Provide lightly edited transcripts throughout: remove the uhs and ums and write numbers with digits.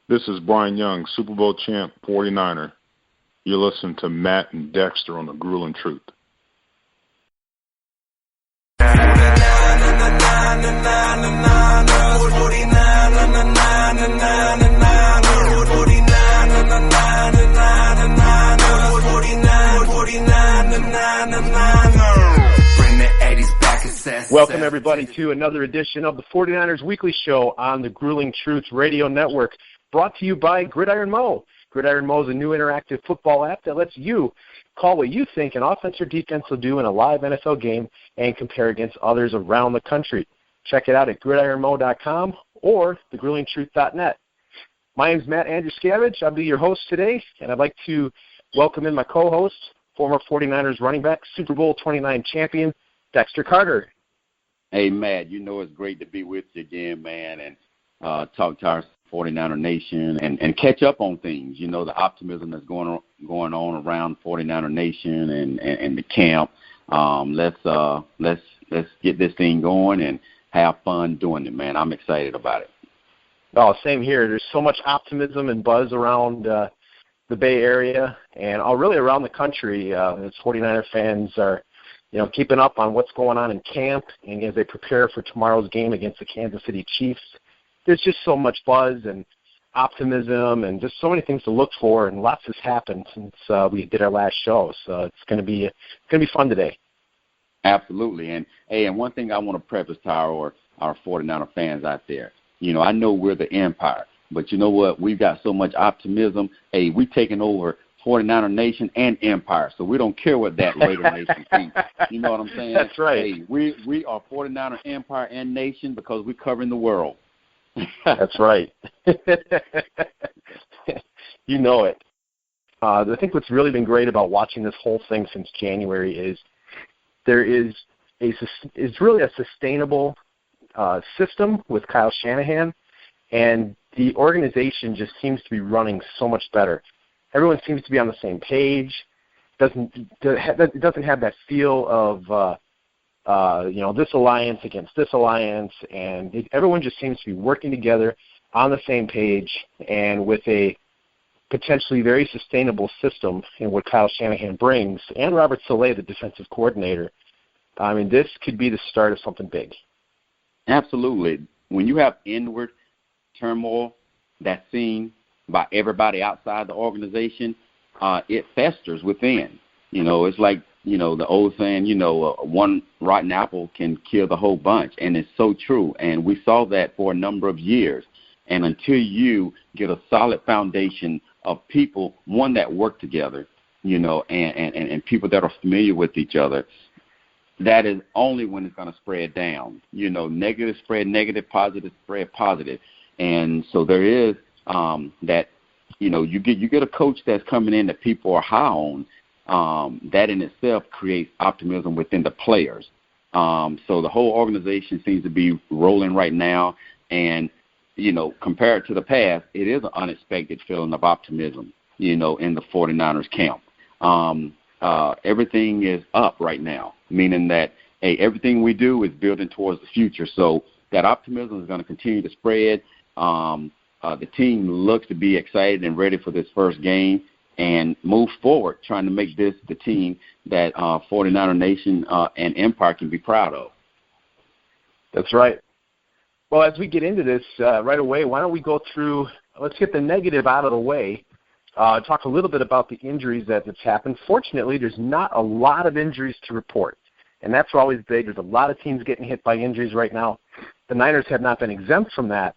This is Brian Young, Super Bowl champ, 49er. You're listening to Matt and Dexter on The Grueling Truth. Welcome, everybody, to another edition of the 49ers Weekly Show on the Grueling Truth Radio Network, brought to you by Gridiron Mo. Gridiron Mo is a new interactive football app that lets you call what you think an offense or defense will do in a live NFL game and compare against others around the country. Check it out at gridironmo.com or thegruelingtruth.net. My name is Matt Andruscavage. I'll be your host today, and I'd like to welcome in my co-host, former 49ers running back, Super Bowl 29 champion, Dexter Carter. Hey, Matt, you know it's great to be with you again, man, and talk to our 49er Nation and catch up on things. You know, the optimism that's going on around 49er Nation and the camp. Let's get this thing going and have fun doing it, man. I'm excited about it. Oh, same here. There's so much optimism and buzz around the Bay Area and really around the country. As 49er fans are, keeping up on what's going on in camp and as they prepare for tomorrow's game against the Kansas City Chiefs. There's just so much buzz and optimism and just so many things to look for, and lots has happened since we did our last show. So it's going to be fun today. Absolutely. And one thing I want to preface to our 49er fans out there, I know we're the empire, but you know what? We've got so much optimism. Hey, we're taking over 49er Nation and Empire, so we don't care what that Raider Nation thinks. You know what I'm saying? That's right. Hey, we are 49er Empire and Nation because we're covering the world. That's right. You know it. I think what's really been great about watching this whole thing since January is there is really a sustainable system with Kyle Shanahan, and the organization just seems to be running so much better. Everyone seems to be on the same page. It doesn't have that feel of this alliance against this alliance, and everyone just seems to be working together on the same page and with a potentially very sustainable system in what Kyle Shanahan brings, and Robert Saleh, the defensive coordinator. I mean, this could be the start of something big. Absolutely. When you have inward turmoil that's seen by everybody outside the organization, it festers within. It's like, the old saying, one rotten apple can kill the whole bunch, and it's so true. And we saw that for a number of years. And until you get a solid foundation of people, one that work together, and people that are familiar with each other, that is only when it's going to spread down. Negative spread negative, positive spread positive. And so there is that, you get a coach that's coming in that people are high on. That in itself creates optimism within the players. So the whole organization seems to be rolling right now. And, compared to the past, it is an unexpected feeling of optimism, in the 49ers camp. Everything is up right now, meaning that, hey, everything we do is building towards the future. So that optimism is going to continue to spread. The team looks to be excited and ready for this first game and move forward, trying to make this the team that 49er Nation and Empire can be proud of. That's right. Well, as we get into this right away, why don't we go through, let's get the negative out of the way, talk a little bit about the injuries that's happened. Fortunately, there's not a lot of injuries to report, and that's always big. There's a lot of teams getting hit by injuries right now. The Niners have not been exempt from that,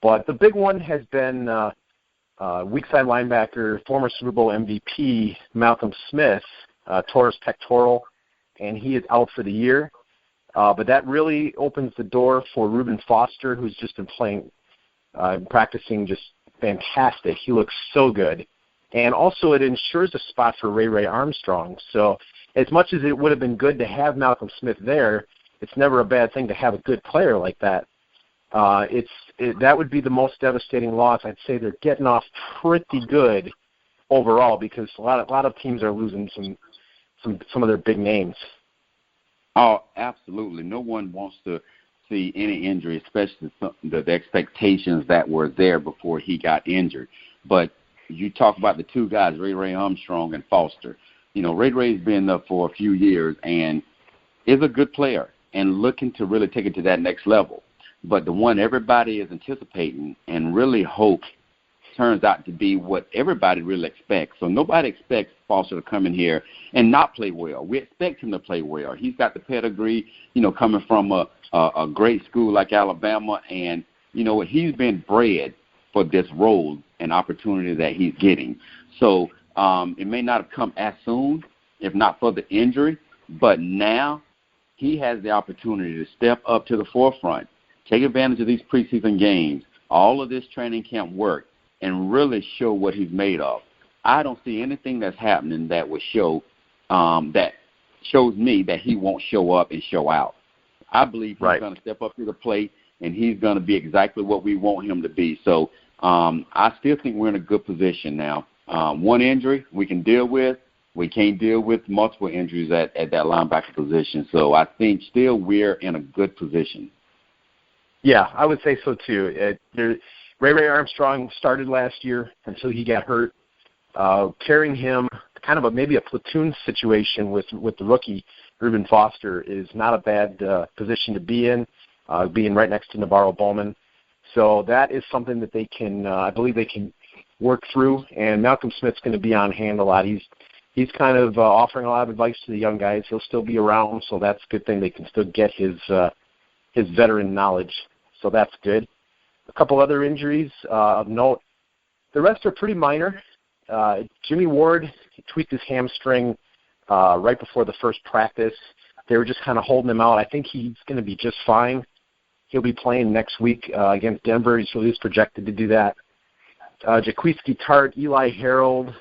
but the big one has been weak side linebacker, former Super Bowl MVP, Malcolm Smith, tore his pectoral, and he is out for the year. But that really opens the door for Reuben Foster, who's just been playing, practicing just fantastic. He looks so good. And also it ensures a spot for Ray Armstrong. So as much as it would have been good to have Malcolm Smith there, it's never a bad thing to have a good player like that. That would be the most devastating loss. I'd say they're getting off pretty good overall because a lot of teams are losing some of their big names. Oh, absolutely. No one wants to see any injury, especially the expectations that were there before he got injured. But you talk about the two guys, Ray Armstrong and Foster. Ray's been there for a few years and is a good player and looking to really take it to that next level. But the one everybody is anticipating and really hope turns out to be what everybody really expects. So nobody expects Foster to come in here and not play well. We expect him to play well. He's got the pedigree, coming from a great school like Alabama, and he's been bred for this role and opportunity that he's getting. So it may not have come as soon, if not for the injury, but now he has the opportunity to step up to the forefront, take advantage of these preseason games, all of this training camp work, and really show what he's made of. I don't see anything that's happening that would show that shows me that he won't show up and show out. I believe he's going to step up to the plate, and he's going to be exactly what we want him to be. So I still think we're in a good position now. One injury we can deal with. We can't deal with multiple injuries at that linebacker position. So I think still we're in a good position. Yeah, I would say so too. Ray Armstrong started last year until he got hurt. Carrying him, kind of maybe a platoon situation with the rookie, Reuben Foster, is not a bad position to be in, being right next to Navarro Bowman. So that is something that they can, I believe they can work through. And Malcolm Smith's going to be on hand a lot. He's kind of offering a lot of advice to the young guys. He'll still be around, so that's a good thing. They can still get his veteran knowledge, so that's good. A couple other injuries of note. The rest are pretty minor. Jimmy Ward tweaked his hamstring right before the first practice. They were just kind of holding him out. I think he's going to be just fine. He'll be playing next week against Denver, so he's projected to do that. Jaquiski Tart, Eli Harold,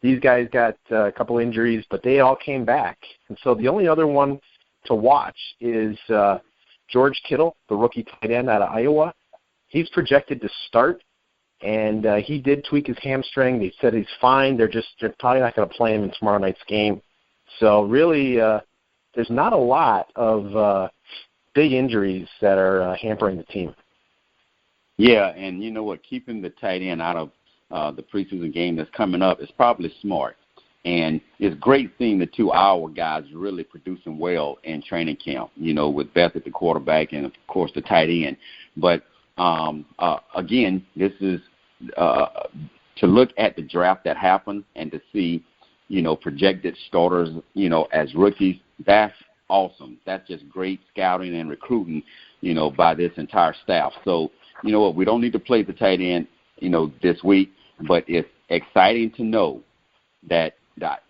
these guys got a couple injuries, but they all came back. And so the only other one to watch is George Kittle, the rookie tight end out of Iowa. He's projected to start, and he did tweak his hamstring. They said he's fine. They're probably not going to play him in tomorrow night's game. So really, there's not a lot of big injuries that are hampering the team. Yeah, and you know what? Keeping the tight end out of the preseason game that's coming up is probably smart. And it's great seeing the two Iowa guys really producing well in training camp, with Beth at the quarterback and, of course, the tight end. But, again, this is to look at the draft that happened and to see, projected starters, as rookies. That's awesome. That's just great scouting and recruiting, by this entire staff. So, you know what, we don't need to play the tight end, this week, but it's exciting to know that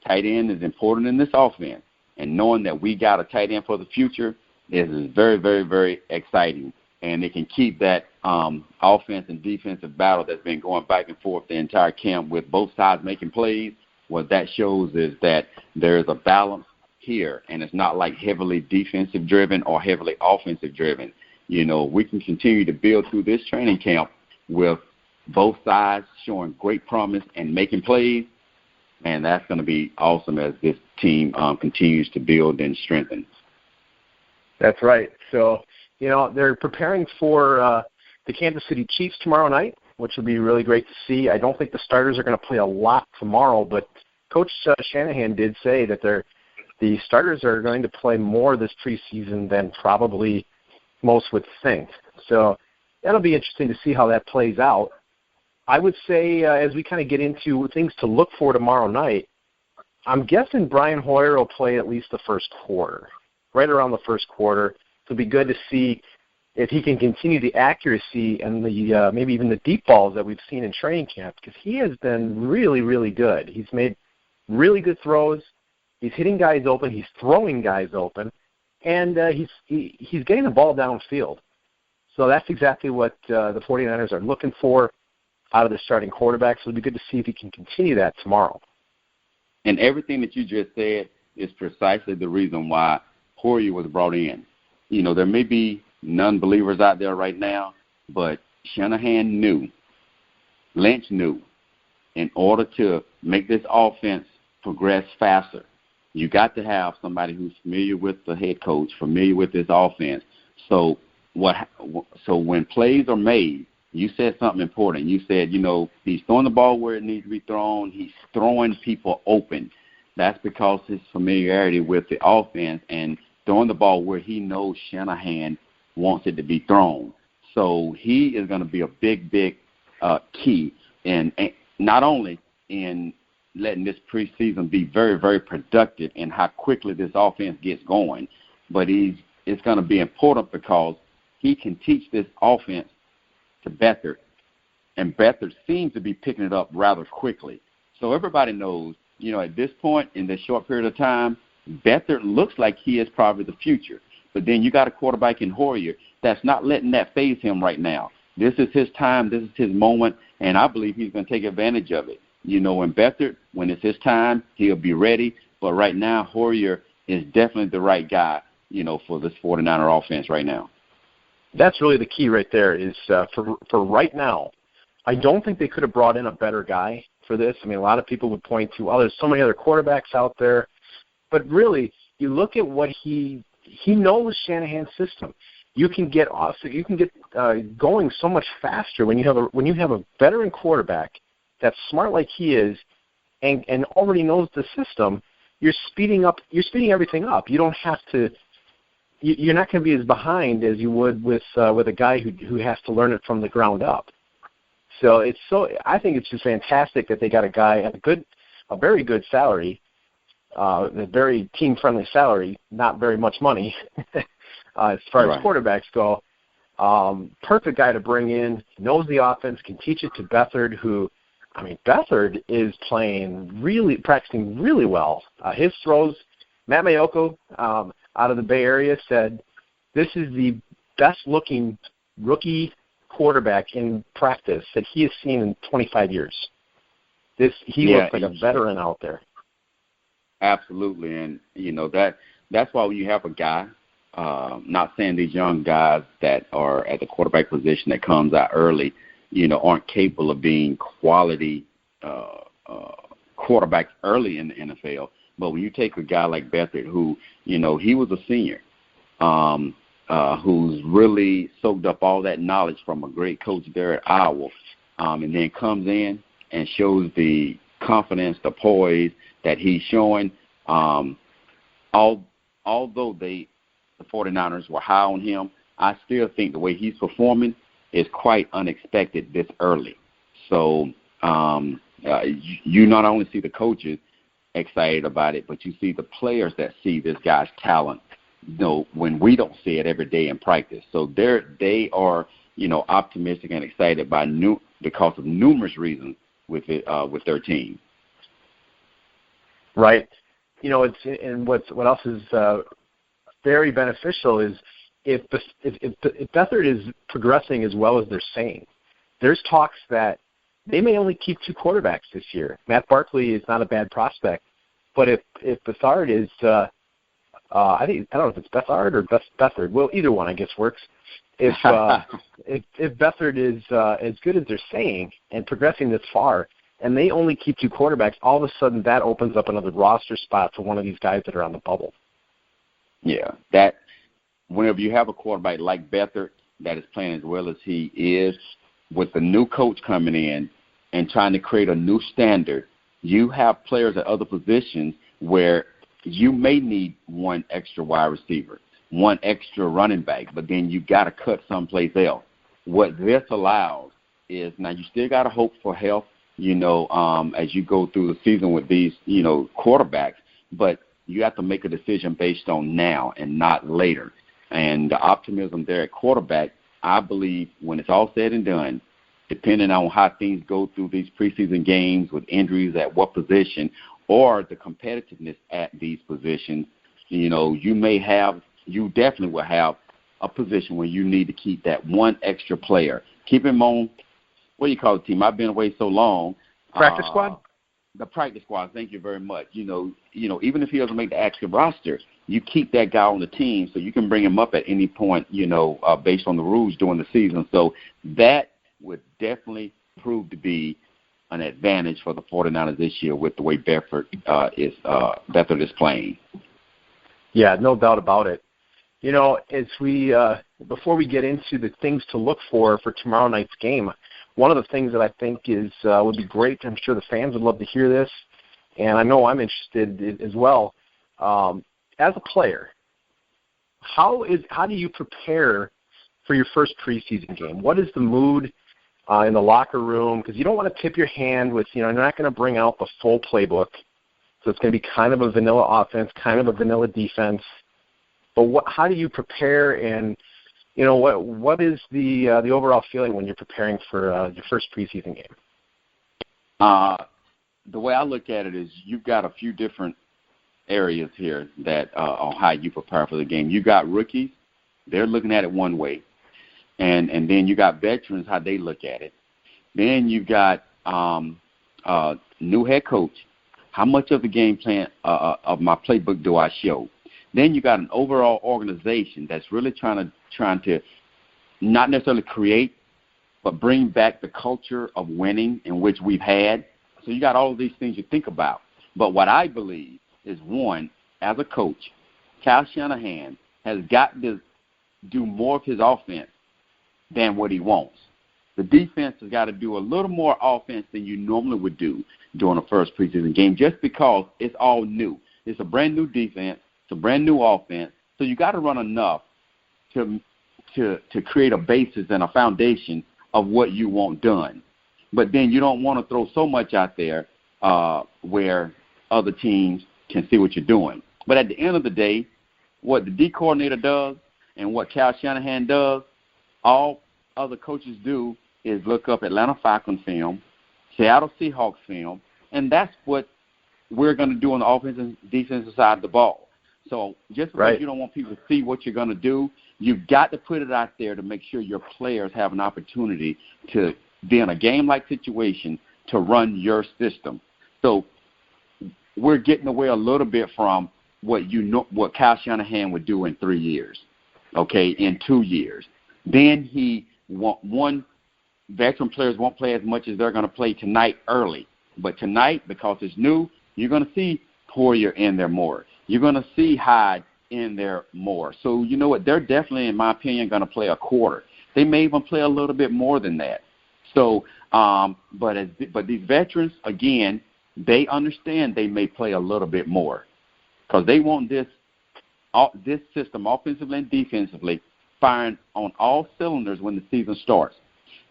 tight end is important in this offense, and knowing that we got a tight end for the future is very, very, very exciting. And it can keep that offense and defensive battle that's been going back and forth the entire camp with both sides making plays. What that shows is that there's a balance here, and it's not like heavily defensive-driven or heavily offensive-driven. We can continue to build through this training camp with both sides showing great promise and making plays, and that's going to be awesome as this team continues to build and strengthen. That's right. So, they're preparing for the Kansas City Chiefs tomorrow night, which will be really great to see. I don't think the starters are going to play a lot tomorrow, but Coach Shanahan did say that the starters are going to play more this preseason than probably most would think. So that'll be interesting to see how that plays out. I would say as we kind of get into things to look for tomorrow night, I'm guessing Brian Hoyer will play at least the first quarter, right around the first quarter. It'll be good to see if he can continue the accuracy and the maybe even the deep balls that we've seen in training camp, because he has been really, really good. He's made really good throws. He's hitting guys open. He's throwing guys open. And he's getting the ball downfield. So that's exactly what the 49ers are looking for out of the starting quarterback. So it'll be good to see if he can continue that tomorrow. And everything that you just said is precisely the reason why Hoyer was brought in. There may be non-believers out there right now, but Shanahan knew, Lynch knew, in order to make this offense progress faster, you got to have somebody who's familiar with the head coach, familiar with this offense, So when plays are made, you said something important. You said, he's throwing the ball where it needs to be thrown. He's throwing people open. That's because his familiarity with the offense and throwing the ball where he knows Shanahan wants it to be thrown. So he is going to be a big key, and not only in letting this preseason be very, very productive and how quickly this offense gets going, but it's going to be important because he can teach this offense to Beathard, and Beathard seems to be picking it up rather quickly. So everybody knows, at this point in this short period of time, Beathard looks like he is probably the future. But then you got a quarterback in Hoyer that's not letting that phase him right now. This is his time. This is his moment, and I believe he's going to take advantage of it. In Beathard, when it's his time, he'll be ready. But right now, Hoyer is definitely the right guy, for this 49er offense right now. That's really the key right there is for right now. I don't think they could have brought in a better guy for this. I mean, a lot of people would point to, there's so many other quarterbacks out there. But really, you look at what he knows Shanahan's system. You can get going so much faster when you have a veteran quarterback that's smart like he is and already knows the system. You're speeding everything up. You don't have to. You're not going to be as behind as you would with a guy who has to learn it from the ground up. So I think it's just fantastic that they got a guy at a very good salary, a very team-friendly salary, not very much money as far as quarterbacks go. Perfect guy to bring in, knows the offense, can teach it to Beathard, Beathard is practicing really well. His throws, Matt Mayoko out of the Bay Area said, this is the best-looking rookie quarterback in practice that he has seen in 25 years. He looks like a veteran out there. Absolutely, and that's why when you have a guy, not saying these young guys that are at the quarterback position that comes out early, aren't capable of being quality quarterbacks early in the NFL. But when you take a guy like Beathard, who, he was a senior, who's really soaked up all that knowledge from a great coach there at Iowa, and then comes in and shows the confidence, the poise that he's showing. Although the 49ers were high on him, I still think the way he's performing is quite unexpected this early. So you not only see the coaches excited about it, but you see the players that see this guy's talent, when we don't see it every day in practice. So they are, optimistic and excited because of numerous reasons with their team. Right. What else is very beneficial is if Beathard is progressing as well as they're saying, there's talks that they may only keep 2 quarterbacks this year. Matt Barkley is not a bad prospect, but if Beathard is, I don't know if it's Beathard or Beathard. Well, either one I guess works. If Beathard is as good as they're saying and progressing this far, and they only keep 2 quarterbacks, all of a sudden that opens up another roster spot for one of these guys that are on the bubble. Yeah, that whenever you have a quarterback like Beathard that is playing as well as he is, with the new coach coming in and trying to create a new standard, you have players at other positions where you may need one extra wide receiver, one extra running back, but then you got to cut someplace else. What this allows is, now you still got to hope for health, as you go through the season with these, quarterbacks, but you have to make a decision based on now and not later. And the optimism there at quarterback, I believe when it's all said and done, depending on how things go through these preseason games with injuries at what position or the competitiveness at these positions, you definitely will have a position where you need to keep that one extra player. Keep him on, what do you call the team? I've been away so long. Practice squad? The practice squad, thank you very much. Even if he doesn't make the active roster, you keep that guy on the team so you can bring him up at any point, based on the rules during the season. So that would definitely prove to be an advantage for the 49ers this year with the way Beathard is playing. Yeah, no doubt about it. As we before we get into the things to look for tomorrow night's game, one of the things that I think is would be great, I'm sure the fans would love to hear this, and I know I'm interested as well. As a player, how do you prepare for your first preseason game? What is the mood in the locker room? Because you don't want to tip your hand with, you're not going to bring out the full playbook. So it's going to be kind of a vanilla offense, kind of a vanilla defense. But how do you prepare, and what is the overall feeling when you're preparing for your first preseason game? The way I look at it is you've got a few different areas here that on how you prepare for the game. You got rookies; they're looking at it one way, and then you got veterans, how they look at it. Then you got new head coach. How much of the game plan of my playbook do I show? Then you got an overall organization that's really trying to not necessarily create, but bring back the culture of winning in which we've had. So you got all of these things you think about. But what I believe is, one, as a coach, Kyle Shanahan has got to do more of his offense than what he wants. The defense has got to do a little more offense than you normally would do during the first preseason game, just because it's all new. It's a brand new defense. It's a brand new offense. So you got to run enough to create a basis and a foundation of what you want done. But then you don't want to throw so much out there where other teams can see what you're doing. But at the end of the day, what the D coordinator does and what Kyle Shanahan does, all other coaches do is look up Atlanta Falcons film, Seattle Seahawks film, and that's what we're going to do on the offensive and defensive side of the ball. So just because you don't want people to see what you're going to do, you've got to put it out there to make sure your players have an opportunity to be in a game-like situation to run your system. So we're getting away a little bit from what Kyle Shanahan would do in 3 years, in 2 years. Then veteran players won't play as much as they're going to play tonight early. But tonight, because it's new, you're going to see Poyer in there more. You're going to see Hyde in there more. So you know what? They're definitely, in my opinion, going to play a quarter. They may even play a little bit more than that. So, but these veterans, again, they understand they may play a little bit more because they want this system, offensively and defensively, firing on all cylinders when the season starts.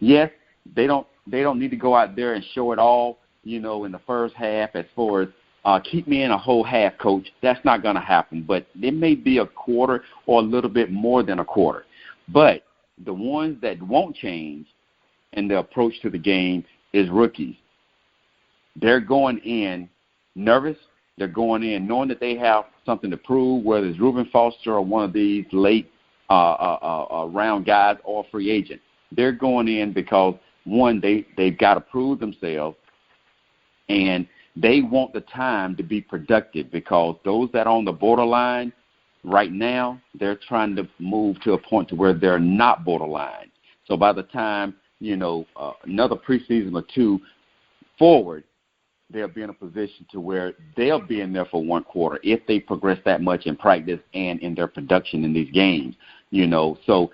Yes, they don't need to go out there and show it all, in the first half as far as keep me in a whole half, coach. That's not going to happen. But it may be a quarter or a little bit more than a quarter. But the ones that won't change in the approach to the game is rookies. They're going in nervous. They're going in knowing that they have something to prove, whether it's Reuben Foster or one of these late round guys or free agent. They're going in because, one, they've got to prove themselves, and they want the time to be productive because those that are on the borderline right now, they're trying to move to a point to where they're not borderline. So by the time, another preseason or two forward, they'll be in a position to where they'll be in there for one quarter if they progress that much in practice and in their production in these games, So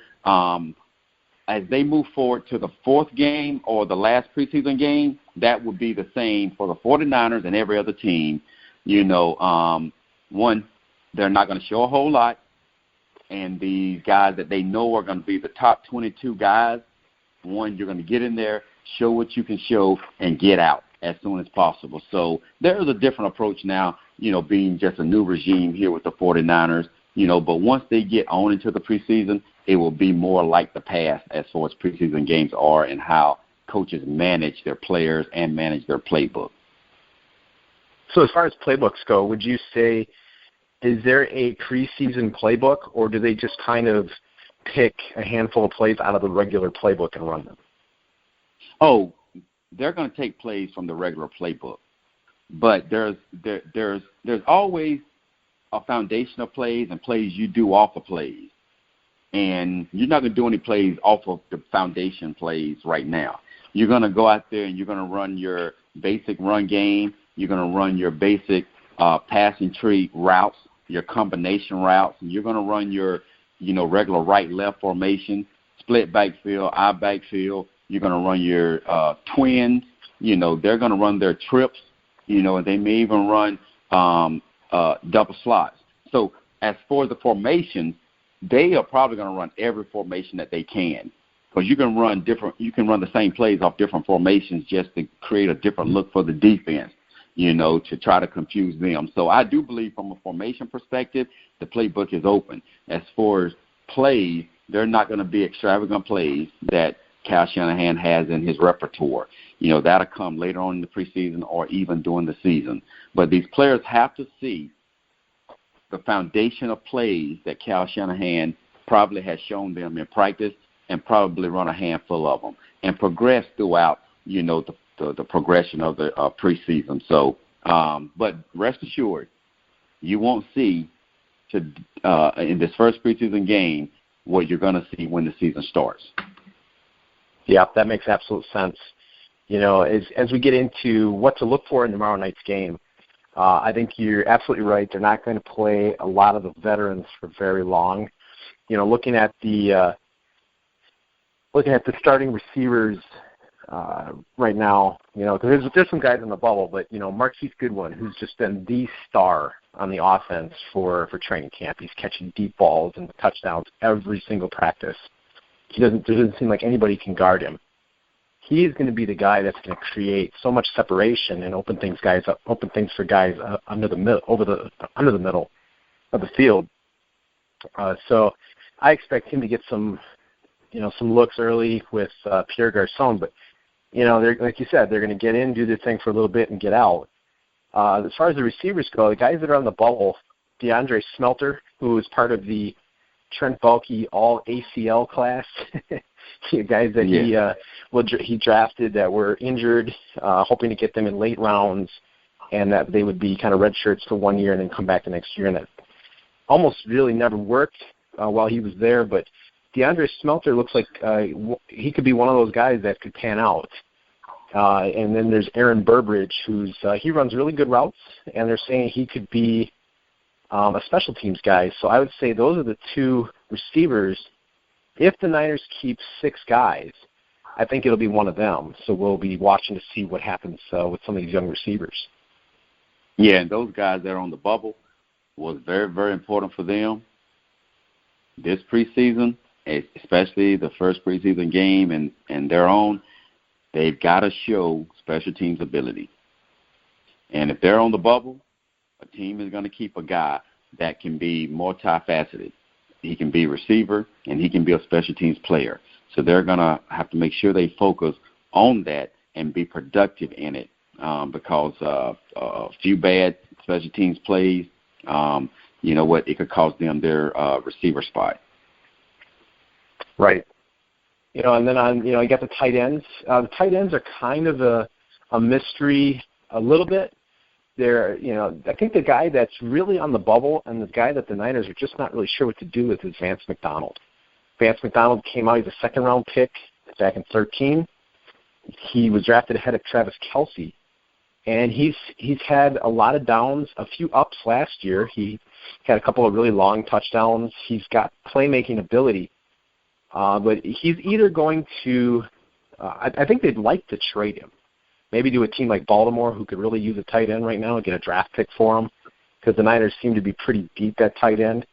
as they move forward to the fourth game or the last preseason game, that would be the same for the 49ers and every other team. One, they're not going to show a whole lot, and these guys that they know are going to be the top 22 guys, one, you're going to get in there, show what you can show, and get out as soon as possible. So there is a different approach now, being just a new regime here with the 49ers, but once they get on into the preseason, it will be more like the past as far as preseason games are and how coaches manage their players and manage their playbook. So as far as playbooks go, would you say, is there a preseason playbook, or do they just kind of pick a handful of plays out of the regular playbook and run them? Oh, they're going to take plays from the regular playbook. But there's always a foundation of plays and plays you do off of plays. And you're not going to do any plays off of the foundation plays right now. You're going to go out there and you're going to run your basic run game. You're going to run your basic passing tree routes, your combination routes, and you're going to run your regular right-left formation, split backfield, I backfield. You're going to run your twins. They're going to run their trips, and they may even run double slots. So as for the formation, they are probably going to run every formation that they can, because you can run the same plays off different formations just to create a different look for the defense, to try to confuse them. So I do believe from a formation perspective, the playbook is open. As far as plays, they're not going to be extravagant plays that Kyle Shanahan has in his repertoire. That'll come later on in the preseason or even during the season. But these players have to see the foundation of plays that Kyle Shanahan probably has shown them in practice, and probably run a handful of them and progress throughout, the progression of the preseason. So, but rest assured, you won't see in this first preseason game what you're going to see when the season starts. Yeah, that makes absolute sense. As we get into what to look for in tomorrow night's game, I think you're absolutely right. They're not going to play a lot of the veterans for very long. Looking at the starting receivers right now, because there's some guys in the bubble, but Marquise Goodwin, who's just been the star on the offense for training camp. He's catching deep balls and touchdowns every single practice. There doesn't seem like anybody can guard him. He is going to be the guy that's going to create so much separation and open things for guys under the middle of the field. So I expect him to get some looks early with Pierre Garçon, but they're, like you said, they're going to get in, do their thing for a little bit, and get out. As far as the receivers go, the guys that are on the bubble, DeAndre Smelter, who is part of the Trent Baalke all ACL class, guys that he drafted that were injured, hoping to get them in late rounds, and that they would be kind of red shirts for 1 year and then come back the next year. And that almost really never worked while he was there. But DeAndre Smelter looks like he could be one of those guys that could pan out. And then there's Aaron Burbridge, he runs really good routes, and they're saying he could be a special teams guy. So I would say those are the two receivers. If the Niners keep 6 guys, I think it'll be one of them. So we'll be watching to see what happens with some of these young receivers. Yeah, and those guys that are on the bubble was very, very important for them this preseason, especially the first preseason game and their own. They've got to show special teams ability. And if they're on the bubble, a team is going to keep a guy that can be multifaceted. He can be a receiver, and he can be a special teams player. So they're going to have to make sure they focus on that and be productive in it, because a few bad special teams plays, it could cost them their receiver spot. Right. And then you got the tight ends. The tight ends are kind of a mystery a little bit. They're, I think the guy that's really on the bubble and the guy that the Niners are just not really sure what to do with is Vance McDonald. Vance McDonald came out, he's a second-round pick back in 2013. He was drafted ahead of Travis Kelce, and he's had a lot of downs, a few ups last year. He had a couple of really long touchdowns. He's got playmaking ability, but he's either going to I think they'd like to trade him. Maybe do a team like Baltimore, who could really use a tight end right now, and get a draft pick for him, because the Niners seem to be pretty deep at tight end.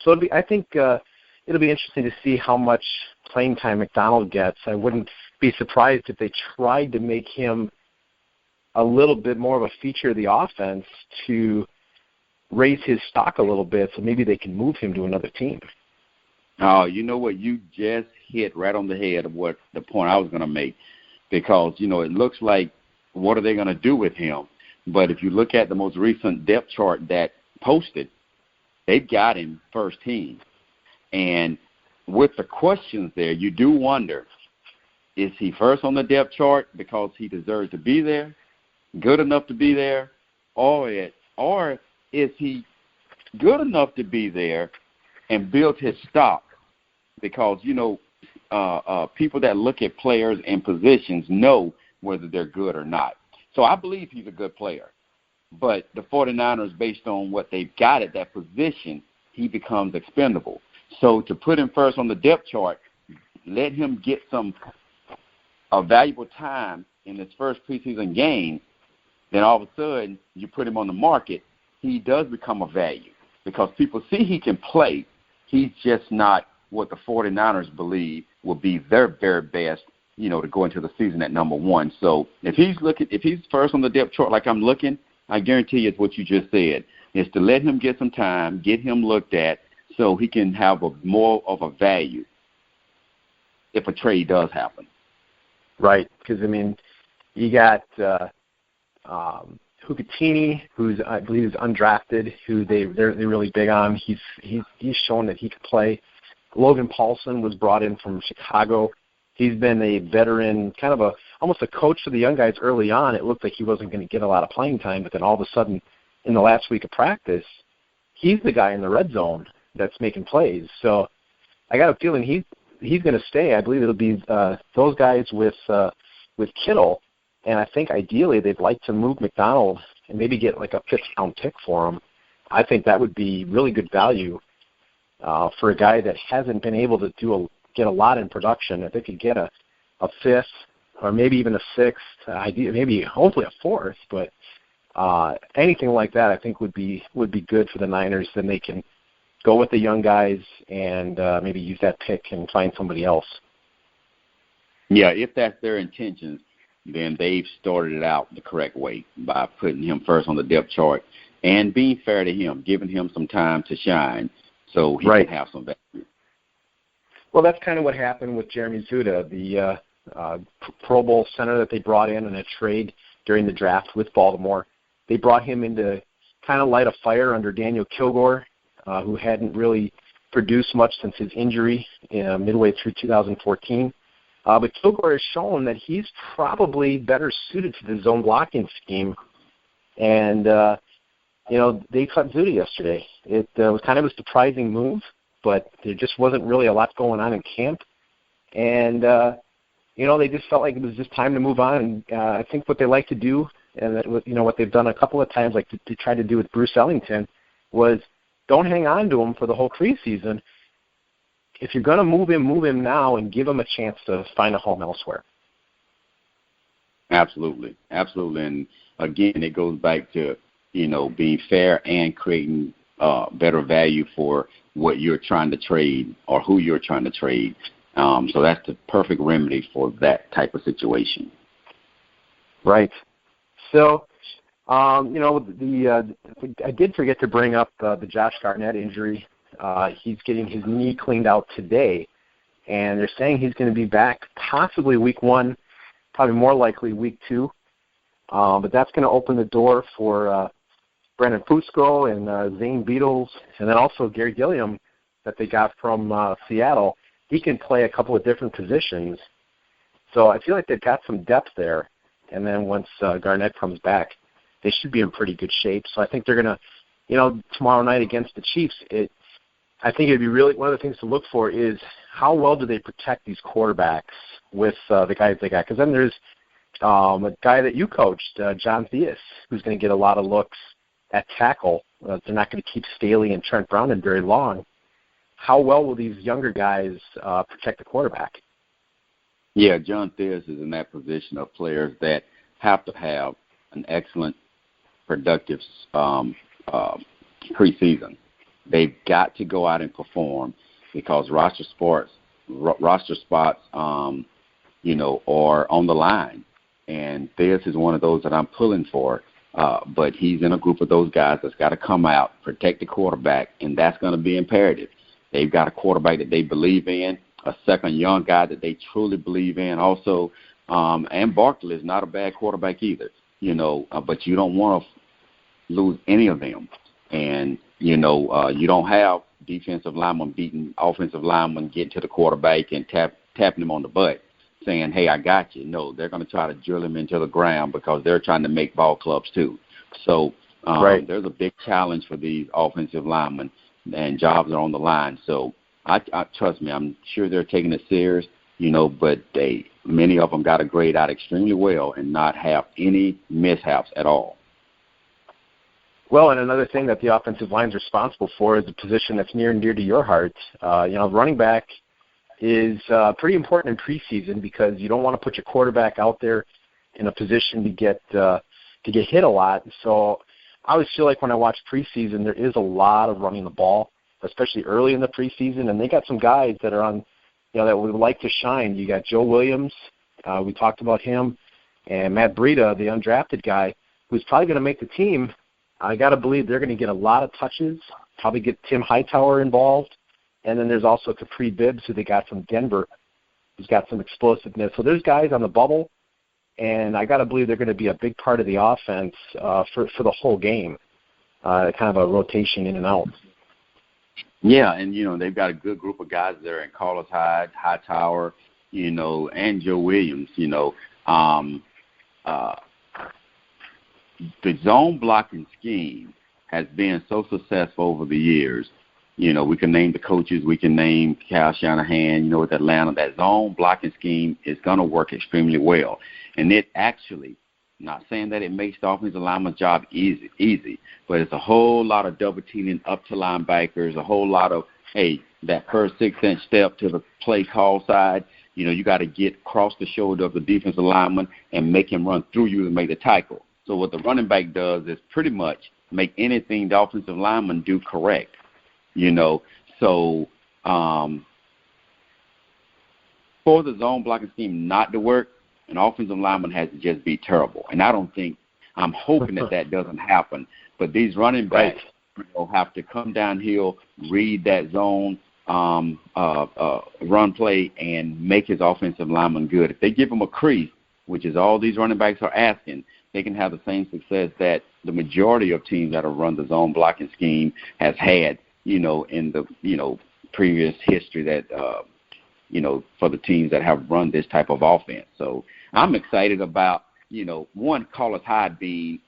So I think it'll be interesting to see how much playing time McDonald gets. I wouldn't be surprised if they tried to make him a little bit more of a feature of the offense to raise his stock a little bit, so maybe they can move him to another team. Oh, you know what? You just hit right on the head of what the point I was going to make, because, it looks like what are they going to do with him? But if you look at the most recent depth chart that posted, they've got him first team. And with the questions there, you do wonder, is he first on the depth chart because he deserves to be there, good enough to be there, or is he good enough to be there and build his stock? Because, people that look at players and positions know whether they're good or not. So I believe he's a good player. But the 49ers, based on what they've got at that position, he becomes expendable. So to put him first on the depth chart, let him get a valuable time in his first preseason game, then all of a sudden you put him on the market, he does become a value because people see he can play. He's just not what the 49ers believe will be their very best, to go into the season at number one. So if he's first on the depth chart like I'm looking, I guarantee you it's what you just said, is to let him get some time, get him looked at so he can have more of a value if a trade does happen. Right, because, you got Hukatini, who's I believe is undrafted, who they're really big on. He's shown that he could play. Logan Paulson was brought in from Chicago. He's been a veteran, kind of almost a coach for the young guys early on. It looked like he wasn't going to get a lot of playing time, but then all of a sudden, in the last week of practice, he's the guy in the red zone that's making plays. So I got a feeling he's going to stay. I believe it'll be those guys with Kittle, and I think ideally they'd like to move McDonald and maybe get like a fifth-round pick for him. I think that would be really good value for a guy that hasn't been able to get a lot in production. If they could get a fifth or maybe even a sixth, maybe hopefully a fourth, but anything like that I think would be good for the Niners. Then they can go with the young guys and maybe use that pick and find somebody else. Yeah, if that's their intentions, then they've started it out the correct way by putting him first on the depth chart and being fair to him, giving him some time to shine so he can have some value. Well, that's kind of what happened with Jeremy Zuda, the Pro Bowl center that they brought in a trade during the draft with Baltimore. They brought him in to kind of light a fire under Daniel Kilgore, who hadn't really produced much since his injury midway through 2014. But Kilgore has shown that he's probably better suited to the zone blocking scheme. And, they cut Zuda yesterday. It was kind of a surprising move, but there just wasn't really a lot going on in camp. And, they just felt like it was just time to move on. And I think what they like to do, and that, what they've done a couple of times, like to try to do with Bruce Ellington, was don't hang on to him for the whole preseason. If you're going to move him now and give him a chance to find a home elsewhere. Absolutely. And, again, it goes back to, being fair and creating better value for what you're trying to trade or who you're trying to trade. So that's the perfect remedy for that type of situation. Right. So, I did forget to bring up the Josh Garnett injury. He's getting his knee cleaned out today, and they're saying he's going to be back possibly week 1, probably more likely week 2. But that's going to open the door for Brandon Fusco and Zane Beadles, and then also Gary Gilliam that they got from Seattle. He can play a couple of different positions. So I feel like they've got some depth there. And then once Garnett comes back, they should be in pretty good shape. So I think they're going to, tomorrow night against the Chiefs, I think it'd be really one of the things to look for is how well do they protect these quarterbacks with the guys they got. Because then there's a guy that you coached, John Theus, who's going to get a lot of looks at tackle. They're not going to keep Staley and Trent Brown in very long. How well will these younger guys protect the quarterback? Yeah, John Theus is in that position of players that have to have an excellent, productive preseason. They've got to go out and perform because roster spots, are on the line. And Theus is one of those that I'm pulling for. But he's in a group of those guys that's got to come out, protect the quarterback, and that's going to be imperative. They've got a quarterback that they believe in, a second young guy that they truly believe in also. And Barkley is not a bad quarterback either, but you don't want to lose any of them. And, you don't have defensive linemen beating offensive linemen, getting to the quarterback and tapping him on the butt, saying, hey, I got you. No, they're going to try to drill him into the ground because they're trying to make ball clubs too. So there's a big challenge for these offensive linemen, and jobs are on the line. So I trust me, I'm sure they're taking it serious, but many of them got to grade out extremely well and not have any mishaps at all. Well, and another thing that the offensive line is responsible for is a position that's near and dear to your heart. Running back is pretty important in preseason because you don't want to put your quarterback out there in a position to get hit a lot. So I always feel like when I watch preseason, there is a lot of running the ball, especially early in the preseason. And they got some guys that are on, that would like to shine. You got Joe Williams, we talked about him, and Matt Breida, the undrafted guy, who's probably going to make the team. I got to believe they're going to get a lot of touches, probably get Tim Hightower involved. And then there's also Capri Bibbs, who they got from Denver, who's got some explosiveness. So there's guys on the bubble, and I got to believe they're going to be a big part of the offense for the whole game, kind of a rotation in and out. Yeah, and, they've got a good group of guys there in Carlos Hyde, Hightower, and Joe Williams, The zone blocking scheme has been so successful over the years. We can name the coaches. We can name Kyle Shanahan. With Atlanta, that zone blocking scheme is going to work extremely well. And it actually, not saying that it makes the offensive lineman's job easy, but it's a whole lot of double teaming up to linebackers, a whole lot of, that first 6-inch step to the play call side. You got to get across the shoulder of the defensive lineman and make him run through you to make the tackle. So what the running back does is pretty much make anything the offensive lineman do correct, So for the zone blocking scheme not to work, an offensive lineman has to just be terrible. And I'm hoping that doesn't happen. But these running backs have to come downhill, read that zone run play, and make his offensive lineman good. If they give him a crease, which is all these running backs are asking, they can have the same success that the majority of teams that have run the zone blocking scheme has had, in the, previous history that, for the teams that have run this type of offense. So I'm excited about, one, Carlos Hyde being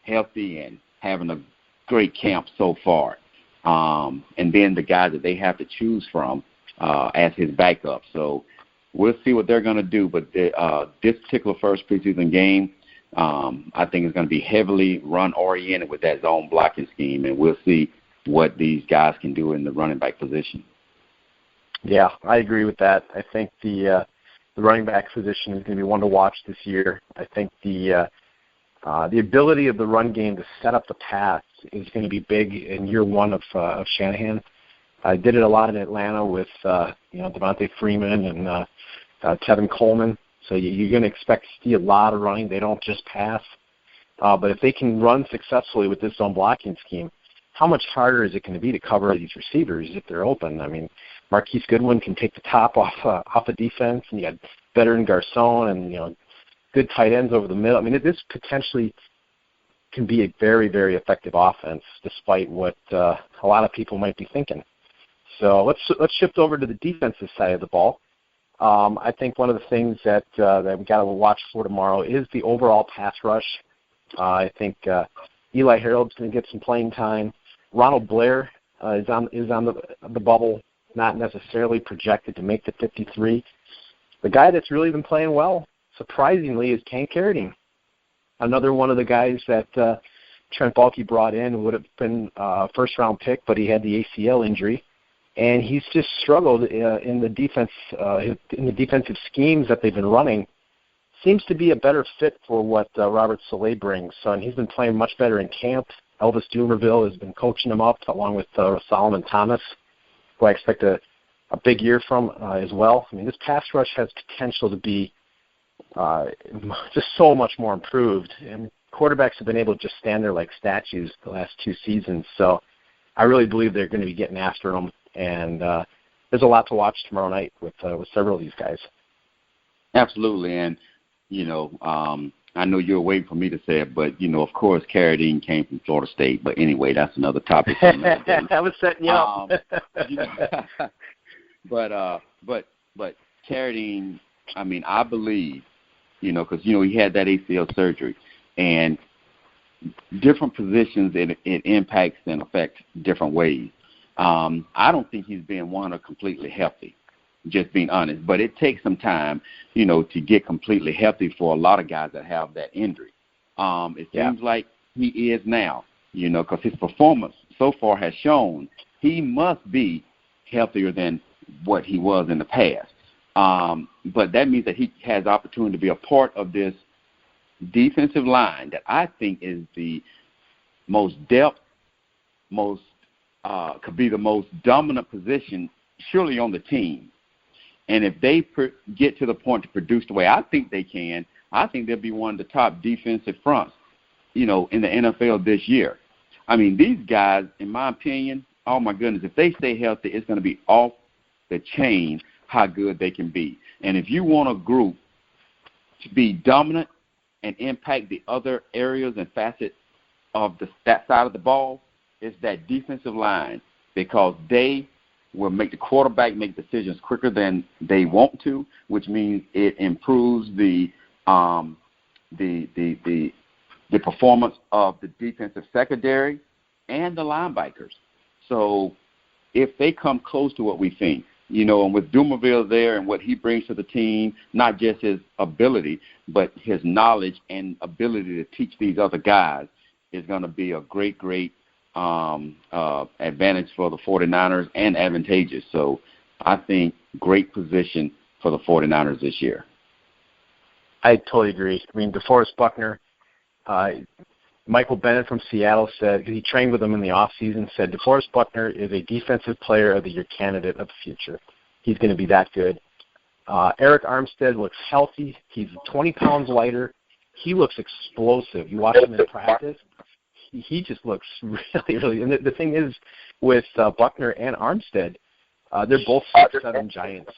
healthy and having a great camp so far. And then the guys that they have to choose from as his backup. So we'll see what they're going to do. But this particular first preseason game, I think it's going to be heavily run-oriented with that zone blocking scheme, and we'll see what these guys can do in the running back position. Yeah, I agree with that. I think the running back position is going to be one to watch this year. I think the ability of the run game to set up the pass is going to be big in year one of Shanahan. I did it a lot in Atlanta with Devontae Freeman and Tevin Coleman. So you're going to expect to see a lot of running. They don't just pass. But if they can run successfully with this zone blocking scheme, how much harder is it going to be to cover these receivers if they're open? I mean, Marquise Goodwin can take the top off a defense, and you got veteran Garcon and, good tight ends over the middle. I mean, this potentially can be a very, very effective offense, despite what a lot of people might be thinking. So let's shift over to the defensive side of the ball. I think one of the things that we got to watch for tomorrow is the overall pass rush. I think Eli Harold's going to get some playing time. Ronald Blair is on the bubble, not necessarily projected to make the 53. The guy that's really been playing well, surprisingly, is Ken Carradine. Another one of the guys that Trent Baalke brought in would have been a first-round pick, but he had the ACL injury. And he's just struggled in the defense, in the defensive schemes that they've been running. Seems to be a better fit for what Robert Saleh brings. So, and he's been playing much better in camp. Elvis Dumerville has been coaching him up, along with Solomon Thomas, who I expect a big year from as well. I mean, this pass rush has potential to be just so much more improved. And quarterbacks have been able to just stand there like statues the last two seasons. So I really believe they're going to be getting after them. And there's a lot to watch tomorrow night with several of these guys. Absolutely. And, I know you're waiting for me to say it, but, of course, Carradine came from Florida State. But anyway, that's another topic. I was setting you up. But Carradine, I mean, I believe, because, he had that ACL surgery. And different positions, it impacts and affects different ways. I don't think he's been completely healthy, just being honest. But it takes some time, to get completely healthy for a lot of guys that have that injury. It seems like he is now. because his performance so far has shown he must be healthier than what he was in the past. But that means that he has opportunity to be a part of this defensive line that I think is the most depth, could be the most dominant position surely on the team. And if they get to the point to produce the way I think they can, I think they'll be one of the top defensive fronts, in the NFL this year. I mean, these guys, in my opinion, oh my goodness, if they stay healthy, it's going to be off the chain how good they can be. And if you want a group to be dominant and impact the other areas and facets of that side of the ball, it's that defensive line, because they will make the quarterback make decisions quicker than they want to, which means it improves the performance of the defensive secondary and the linebackers. So if they come close to what we think, and with Dumerville there and what he brings to the team, not just his ability, but his knowledge and ability to teach these other guys, is going to be a great advantage for the 49ers and advantageous. So I think great position for the 49ers this year. I totally agree. I mean, DeForest Buckner, Michael Bennett from Seattle said, he trained with him in the offseason, said DeForest Buckner is a defensive player of the year candidate of the future. He's going to be that good. Eric Armstead looks healthy. He's 20 pounds lighter. He looks explosive. You watch him in practice, he just looks really. And the thing is, with Buckner and Armstead, they're both 6'7" giants.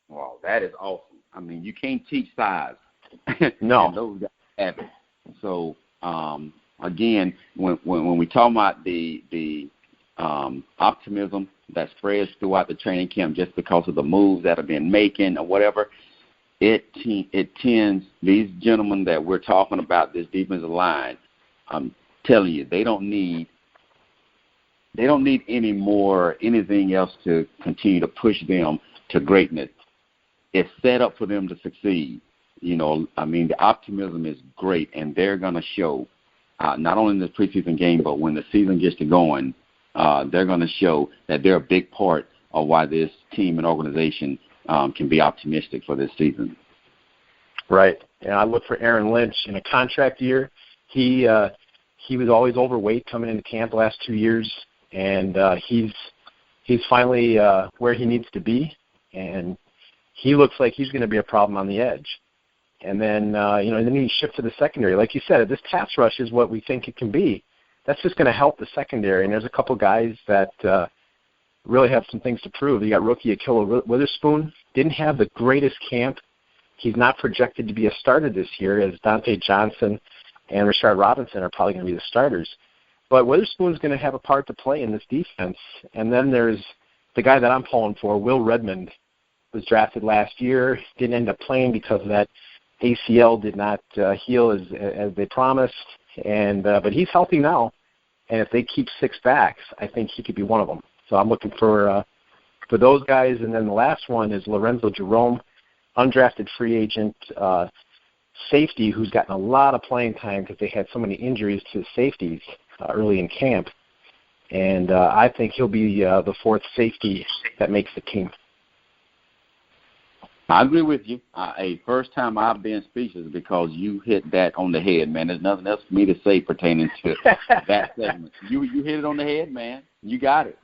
Wow, that is awesome. I mean, you can't teach size. No. And those guys have it. So, again, when we talk about the optimism that spreads throughout the training camp just because of the moves that have been making or whatever, it tends, these gentlemen that we're talking about, this defensive line, I'm telling you, they don't need anything else to continue to push them to greatness. It's set up for them to succeed. I mean, the optimism is great, and they're going to show, not only in the preseason game, but when the season gets to going, they're going to show that they're a big part of why this team and organization can be optimistic for this season. Right. And I look for Aaron Lynch in a contract year. He was always overweight coming into camp the last 2 years, and he's finally where he needs to be, and he looks like he's going to be a problem on the edge. And then, and then you shift to the secondary. Like you said, if this pass rush is what we think it can be, that's just going to help the secondary. And there's a couple guys that really have some things to prove. You got rookie Akilla Witherspoon. Didn't have the greatest camp. He's not projected to be a starter this year, as Dante Johnson and Rashard Robinson are probably going to be the starters. But Witherspoon's going to have a part to play in this defense. And then there's the guy that I'm pulling for, Will Redmond, was drafted last year. Didn't end up playing because of that ACL did not heal as they promised, and but he's healthy now. And if they keep 6 backs, I think he could be one of them. So I'm looking for those guys. And then the last one is Lorenzo Jerome, undrafted free agent safety, who's gotten a lot of playing time because they had so many injuries to the safeties early in camp. And I think he'll be the 4th safety that makes the team. I agree with you. First time I've been speechless because you hit that on the head, man. There's nothing else for me to say pertaining to that segment. You hit it on the head, man. You got it.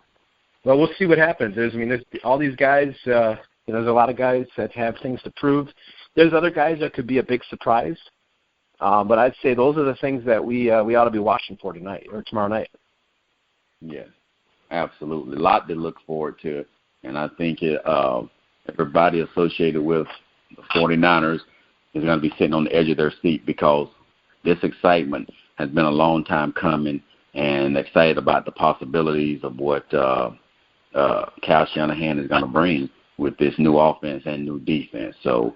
Well, we'll see what happens. There's all these guys. There's a lot of guys that have things to prove. There's other guys that could be a big surprise. But I'd say those are the things that we ought to be watching for tonight or tomorrow night. Yes, absolutely. A lot to look forward to, and I think everybody associated with the 49ers is going to be sitting on the edge of their seat because this excitement has been a long time coming, and excited about the possibilities of what Kyle Shanahan is going to bring with this new offense and new defense. So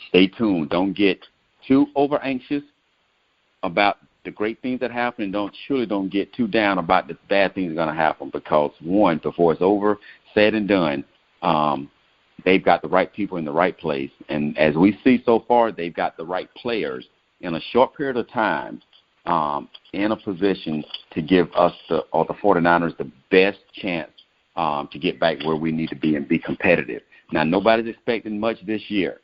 stay tuned. Don't get too over anxious about the great things that happen, and don't get too down about the bad things that are going to happen, because one, before it's over, said and done, they've got the right people in the right place. And as we see so far, they've got the right players in a short period of time in a position to give us the 49ers the best chance to get back where we need to be and be competitive. Now, nobody's expecting much this year,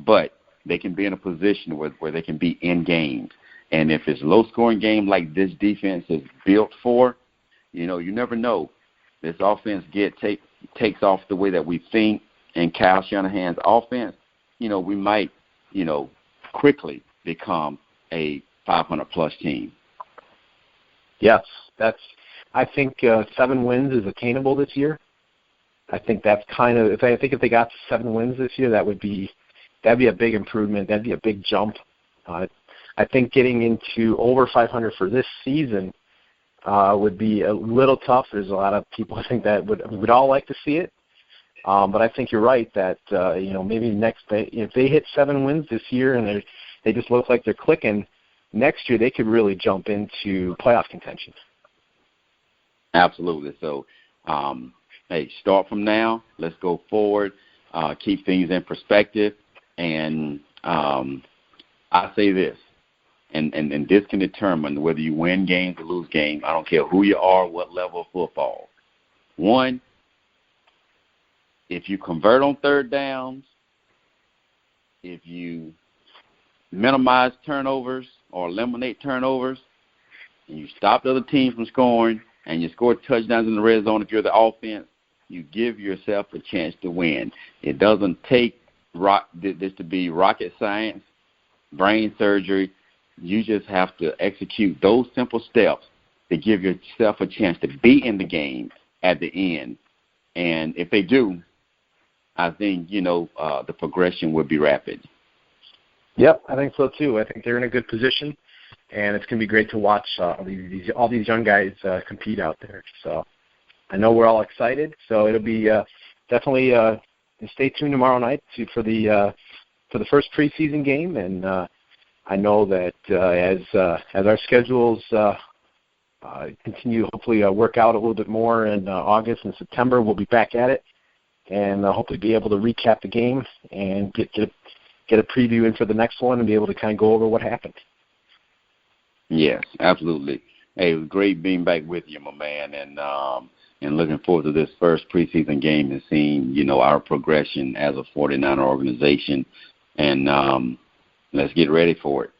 but they can be in a position where they can be in games. And if it's a low-scoring game like this defense is built for, you never know. This offense takes off the way that we think, and Kyle Shanahan's offense, we might, quickly become a 500-plus team. Yes, I think 7 wins is attainable this year. I think that's kind of if they got to 7 wins this year, that'd be a big improvement. That'd be a big jump. I think getting into over 500 for this season would be a little tough. There's a lot of people I think that would all like to see it. But I think you're right that maybe if they hit 7 wins this year and they just look like they're clicking, next year they could really jump into playoff contention. Absolutely. So, start from now. Let's go forward. Keep things in perspective. And I say this, and this can determine whether you win games or lose games. I don't care who you are, what level of football. 1, if you convert on third downs, if you minimize turnovers or eliminate turnovers, and you stop the other team from scoring, and you score touchdowns in the red zone if you're the offense, you give yourself a chance to win. It doesn't take this to be rocket science, brain surgery. You just have to execute those simple steps to give yourself a chance to be in the game at the end. And if they do, I think, the progression would be rapid. Yep, I think so too. I think they're in a good position, and it's going to be great to watch all these young guys compete out there. So I know we're all excited. So it'll be definitely stay tuned tomorrow night for the first preseason game, and I know that as our schedules continue, hopefully work out a little bit more in August and September, we'll be back at it, and hopefully be able to recap the game and get a preview in for the next one and be able to kind of go over what happened. Yes, absolutely. Hey, it was great being back with you, my man, and looking forward to this first preseason game and seeing, our progression as a 49er organization, and let's get ready for it.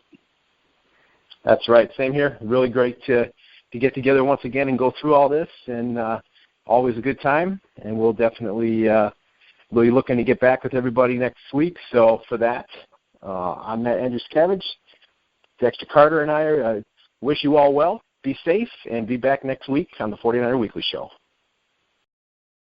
That's right. Same here. Really great to get together once again and go through all this, and always a good time, and we'll definitely be looking to get back with everybody next week. So for that, I'm Matt Andruscavage. Dexter Carter and I wish you all well. Be safe, and be back next week on the 49er Weekly Show.